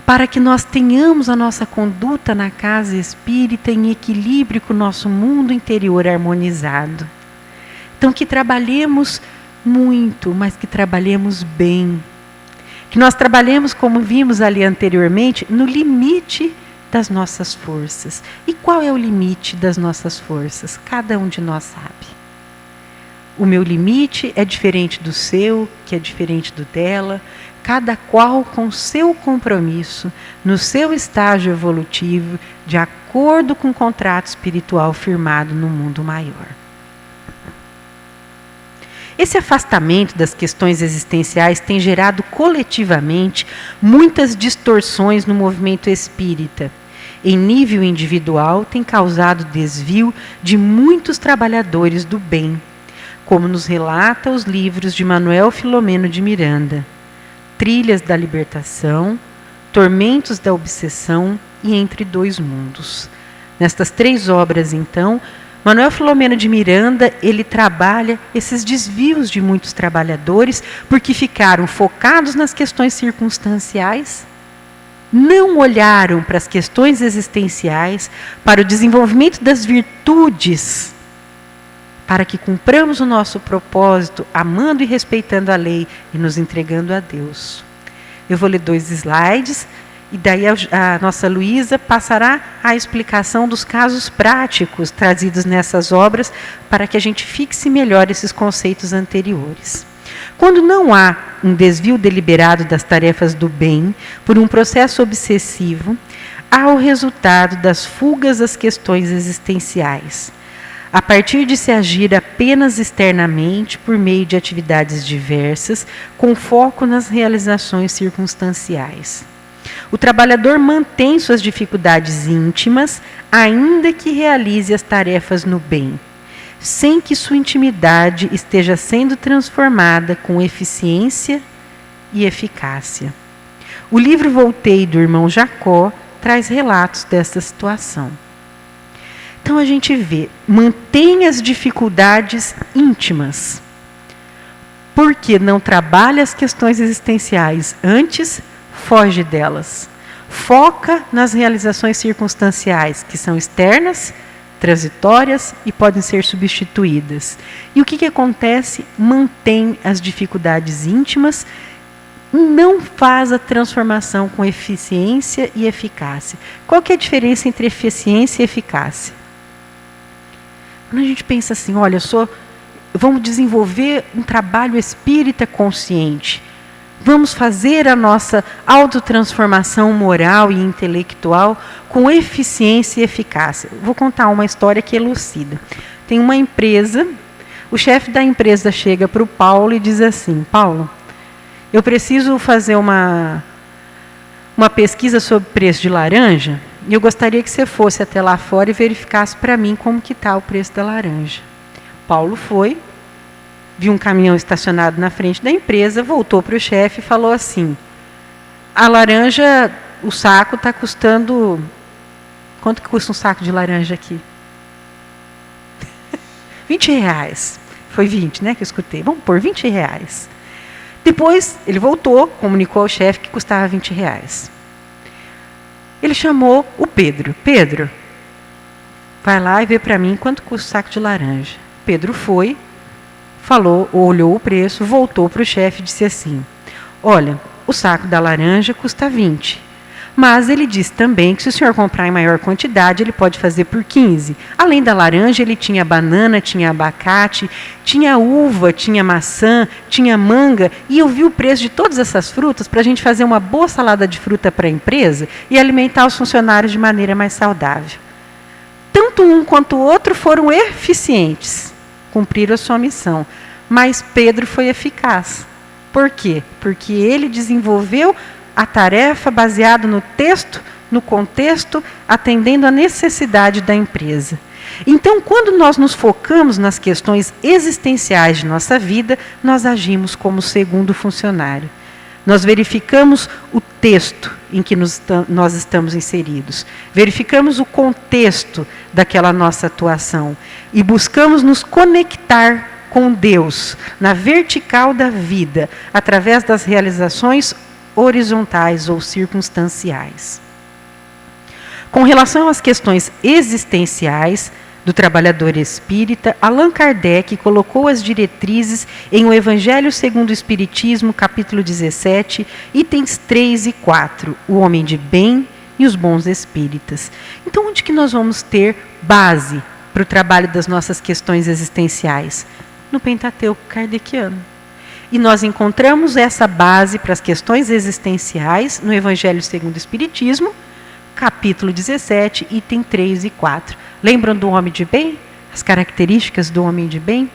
para que nós tenhamos a nossa conduta na casa espírita em equilíbrio com o nosso mundo interior harmonizado. Então, que trabalhemos muito, mas que trabalhemos bem. Que nós trabalhemos, como vimos ali anteriormente, no limite das nossas forças. E qual é o limite das nossas forças? Cada um de nós sabe. O meu limite é diferente do seu, que é diferente do dela, cada qual com seu compromisso, no seu estágio evolutivo, de acordo com o contrato espiritual firmado no mundo maior. Esse afastamento das questões existenciais tem gerado coletivamente muitas distorções no movimento espírita. Em nível individual, tem causado desvio de muitos trabalhadores do bem, como nos relata os livros de Manuel Filomeno de Miranda, Trilhas da Libertação, Tormentos da Obsessão e Entre Dois Mundos. Nestas 3 obras, então, Manuel Filomeno de Miranda, ele trabalha esses desvios de muitos trabalhadores porque ficaram focados nas questões circunstanciais, não olharam para as questões existenciais, para o desenvolvimento das virtudes, para que cumpramos o nosso propósito, amando e respeitando a lei e nos entregando a Deus. Eu vou ler 2 slides, e daí a nossa Luísa passará a explicação dos casos práticos trazidos nessas obras, para que a gente fixe melhor esses conceitos anteriores. Quando não há um desvio deliberado das tarefas do bem, por um processo obsessivo, há o resultado das fugas às questões existenciais, a partir de se agir apenas externamente por meio de atividades diversas, com foco nas realizações circunstanciais. O trabalhador mantém suas dificuldades íntimas, ainda que realize as tarefas no bem, sem que sua intimidade esteja sendo transformada com eficiência e eficácia. O livro Voltei, do irmão Jacó, traz relatos dessa situação. Então a gente vê, mantém as dificuldades íntimas, porque não trabalha as questões existenciais, antes foge delas. Foca nas realizações circunstanciais, que são externas, transitórias e podem ser substituídas. E o que acontece? Mantém as dificuldades íntimas, não faz a transformação com eficiência e eficácia. Qual que é a diferença entre eficiência e eficácia? Quando a gente pensa assim, olha, vamos desenvolver um trabalho espírita consciente, vamos fazer a nossa autotransformação moral e intelectual com eficiência e eficácia. Vou contar uma história que elucida. Tem uma empresa, o chefe da empresa chega para o Paulo e diz assim, Paulo, eu preciso fazer uma pesquisa sobre preço de laranja, e eu gostaria que você fosse até lá fora e verificasse para mim como que está o preço da laranja. Paulo foi, viu um caminhão estacionado na frente da empresa, voltou para o chefe e falou assim, a laranja, o saco está custando... Quanto que custa um saco de laranja aqui? R$20. Foi 20, né, que eu escutei. Vamos pôr R$20. Depois, ele voltou, comunicou ao chefe que custava R$20. Ele chamou o Pedro. Pedro, vai lá e vê para mim quanto custa o saco de laranja. Pedro foi, falou, olhou o preço, voltou para o chefe e disse assim: olha, o saco da laranja custa 20. Mas ele disse também que se o senhor comprar em maior quantidade, ele pode fazer por 15. Além da laranja, ele tinha banana, tinha abacate, tinha uva, tinha maçã, tinha manga. E eu vi o preço de todas essas frutas para a gente fazer uma boa salada de fruta para a empresa e alimentar os funcionários de maneira mais saudável. Tanto um quanto o outro foram eficientes, cumpriram a sua missão. Mas Pedro foi eficaz. Por quê? Porque ele desenvolveu a tarefa baseada no texto, no contexto, atendendo à necessidade da empresa. Então, quando nós nos focamos nas questões existenciais de nossa vida, nós agimos como segundo funcionário. Nós verificamos o texto em que nós estamos inseridos, verificamos o contexto daquela nossa atuação e buscamos nos conectar com Deus na vertical da vida, através das realizações horizontais ou circunstanciais. Com relação às questões existenciais do trabalhador espírita, Allan Kardec colocou as diretrizes em O Evangelho segundo o Espiritismo, capítulo 17, itens 3 e 4, o homem de bem e os bons espíritas. Então, onde que nós vamos ter base para o trabalho das nossas questões existenciais? No Pentateuco kardeciano. E nós encontramos essa base para as questões existenciais no Evangelho segundo o Espiritismo, capítulo 17, item 3 e 4. Lembram do homem de bem? As características do homem de bem?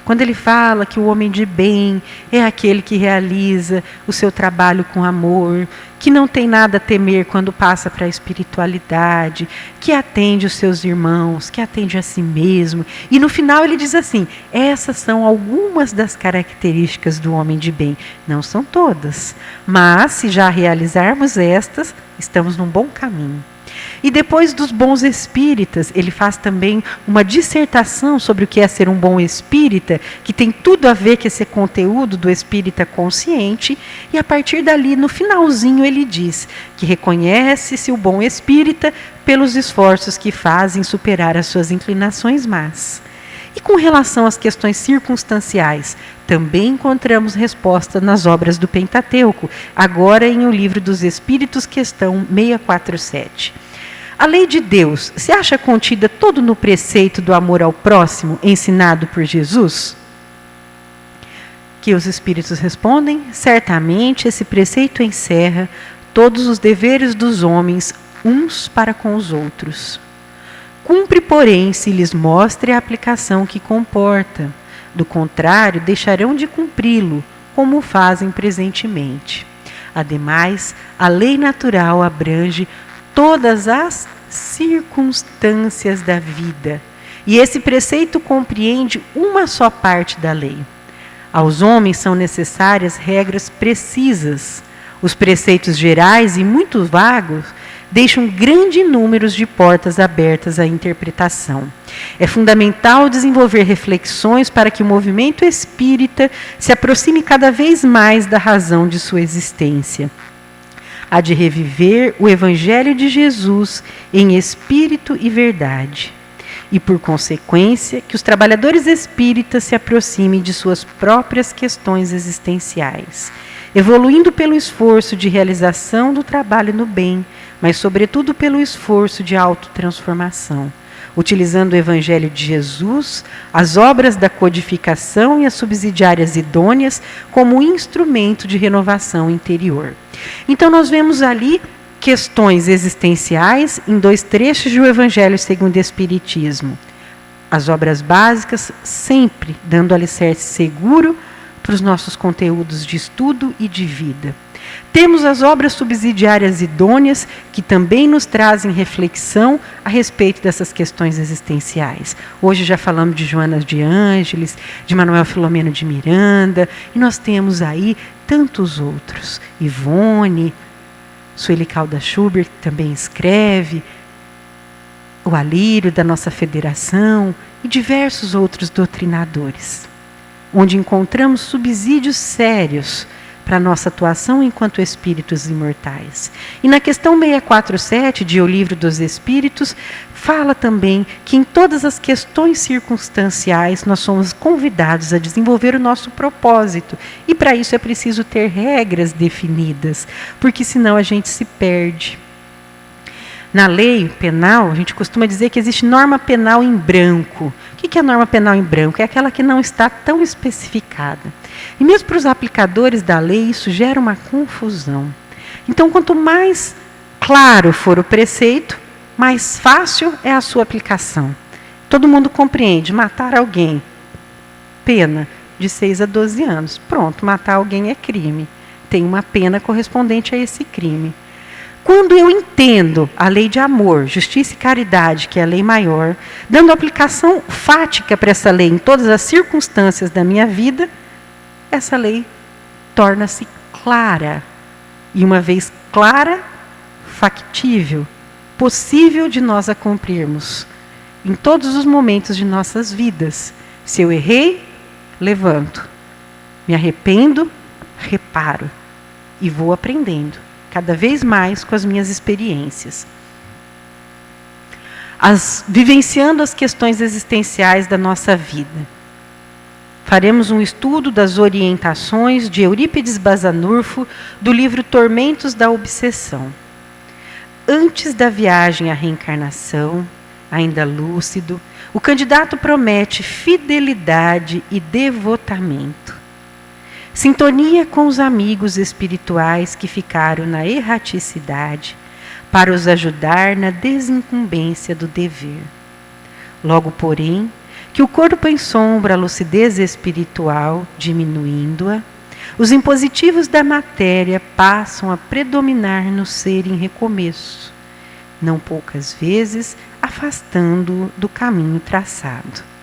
Quando ele fala que o homem de bem é aquele que realiza o seu trabalho com amor, que não tem nada a temer quando passa para a espiritualidade, que atende os seus irmãos, que atende a si mesmo. E no final ele diz assim: essas são algumas das características do homem de bem. Não são todas, mas se já realizarmos estas, estamos num bom caminho. E depois dos bons espíritas, ele faz também uma dissertação sobre o que é ser um bom espírita, que tem tudo a ver com esse conteúdo do espírita consciente, e a partir dali, no finalzinho, ele diz que reconhece-se o bom espírita pelos esforços que faz em superar as suas inclinações más. E com relação às questões circunstanciais, também encontramos resposta nas obras do Pentateuco, agora em O Livro dos Espíritos, questão 647. A lei de Deus se acha contida todo no preceito do amor ao próximo, ensinado por Jesus? Que os Espíritos respondem: certamente esse preceito encerra todos os deveres dos homens uns para com os outros. Cumpre, porém, se lhes mostre a aplicação que comporta. Do contrário, deixarão de cumpri-lo, como o fazem presentemente. Ademais, a lei natural abrange todas as circunstâncias da vida, e esse preceito compreende uma só parte da lei. Aos homens são necessárias regras precisas. Os preceitos gerais e muito vagos deixam grande número de portas abertas à interpretação. É fundamental desenvolver reflexões para que o movimento espírita se aproxime cada vez mais da razão de sua existência. Há de reviver o Evangelho de Jesus em espírito e verdade. E, por consequência, que os trabalhadores espíritas se aproximem de suas próprias questões existenciais, evoluindo pelo esforço de realização do trabalho no bem, mas, sobretudo, pelo esforço de autotransformação, utilizando o Evangelho de Jesus, as obras da codificação e as subsidiárias idôneas como instrumento de renovação interior. Então, nós vemos ali questões existenciais em 2 trechos do Evangelho segundo o Espiritismo. As obras básicas sempre dando alicerce seguro para os nossos conteúdos de estudo e de vida. Temos as obras subsidiárias idôneas, que também nos trazem reflexão a respeito dessas questões existenciais. Hoje já falamos de Joana de Ângeles, de Manuel Filomeno de Miranda, e nós temos aí tantos outros. Ivone, Sueli Caldas Schubert, que também escreve, o Alírio, da nossa federação, e diversos outros doutrinadores, onde encontramos subsídios sérios para a nossa atuação enquanto espíritos imortais. E na questão 647 de O Livro dos Espíritos, fala também que em todas as questões circunstanciais nós somos convidados a desenvolver o nosso propósito. E para isso é preciso ter regras definidas, porque senão a gente se perde. Na lei penal, a gente costuma dizer que existe norma penal em branco. O que é a norma penal em branco? É aquela que não está tão especificada. E mesmo para os aplicadores da lei, isso gera uma confusão. Então, quanto mais claro for o preceito, mais fácil é a sua aplicação. Todo mundo compreende, matar alguém, pena de 6 a 12 anos. Pronto, matar alguém é crime. Tem uma pena correspondente a esse crime. Quando eu entendo a lei de amor, justiça e caridade, que é a lei maior, dando aplicação fática para essa lei em todas as circunstâncias da minha vida, essa lei torna-se clara. E uma vez clara, factível, possível de nós a cumprirmos em todos os momentos de nossas vidas. Se eu errei, levanto. Me arrependo, reparo. E vou aprendendo cada vez mais com as minhas experiências. Vivenciando as questões existenciais da nossa vida. Faremos um estudo das orientações de Eurípides Bazanufo do livro Tormentos da Obsessão. Antes da viagem à reencarnação, ainda lúcido, o candidato promete fidelidade e devotamento. Sintonia com os amigos espirituais que ficaram na erraticidade para os ajudar na desincumbência do dever. Logo, porém, que o corpo ensombra a lucidez espiritual, diminuindo-a, os impositivos da matéria passam a predominar no ser em recomeço, não poucas vezes afastando-o do caminho traçado.